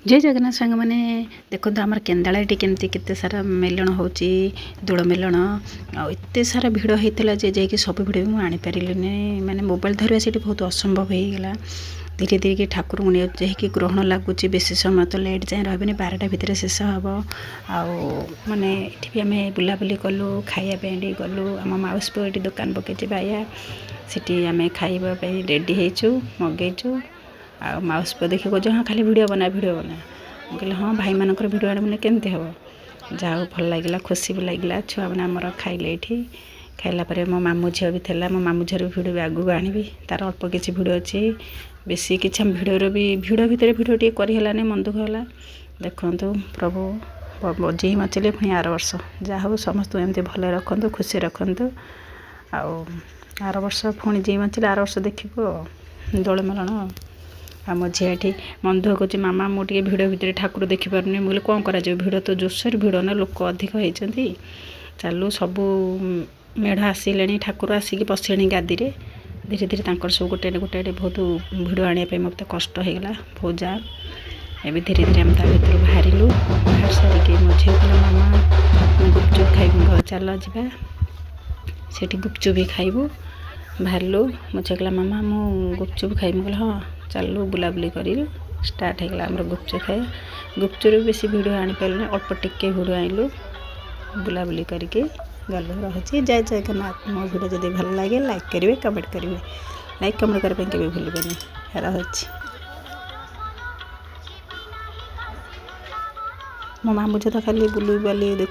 जय जगन्नाथ सांग मैंने देखो आम केन्दाड़ी केमती केते सारा मेलन होची दोल मेलन आते सारा भिड़ होता जे सब भिड़ भी मुझे आनीपारे माने मोबाइल धरवा से बहुत असंभव हो गला। धीरे धीरे कि ठाकुर को नहीं ग्रहण लगुच बेसी समय तो लेट जाए रही 12टा भितर शेष हम आउ माने ये आम बुलाबुली कलु खायापी गलु आम माउस पुओ ये दुकान पकई बाया से आम खावाई रेडी होचु मगेचु आ माउस पुओ देखिए कह हाँ खाली भिडियो बना कहले हाँ भाई मानकर भिडियो आने केमती हम जहाँ भल लगे खुशी भी लगे छुआ मैंने आमर खाइले ये खाइला मो मामू झील भी था मो मामू झील भिडियो भी आगू आनी तार अल्प किसी भिडियो अच्छी बेसी किसी भिडियो भी भिड़ भितर भिडियो टे करहलानी मन दुख है। देखु प्रभु बजे मचले पुणी आर वर्ष जहाँ हो समस्त एमती भल रखु खुशी रखु आर वर्ष पुणी जी मचले आर वर्ष देखू दोल मेलन आम झीठी मन दुख कह मामा मुझे भिड़ भितर ठाकुर देखिपारे मुझे कौन कर भिड़ तो जोरसोर भिड़ ना लोक अधिक होती चलू सबू मेढ़ आसिले ठाकुर आसिक पशिले गादी रे धीरे धीरे सब गोटे गोटे बहुत भिड़ आने मत कष्ट होगा बहुत जा ए धीरे धीरे आम भर बाहर बाहर सारिक मझे मामा गुपचुप खाइबू चल जा से गुपचुप भी खाइबू बाहरलु मुझे कहला मामा मु गुपचुप खाइबू कहला हाँ चलू बुलाबुली कर स्टार्ट होगा आम गुपचुप खाए गुपचुप बेसी भिड़ आनीपारे अल्प टिके भिड़ आनलु बुलाबुली करके गलु रही जय जगन्नाथ। मो भिडियो जदि भल लगे लाइक करेंगे कमेंट करेंगे लाइक कमेंट करने के भूलबेनि रही मो मामू झील खाली बुलू बाली देख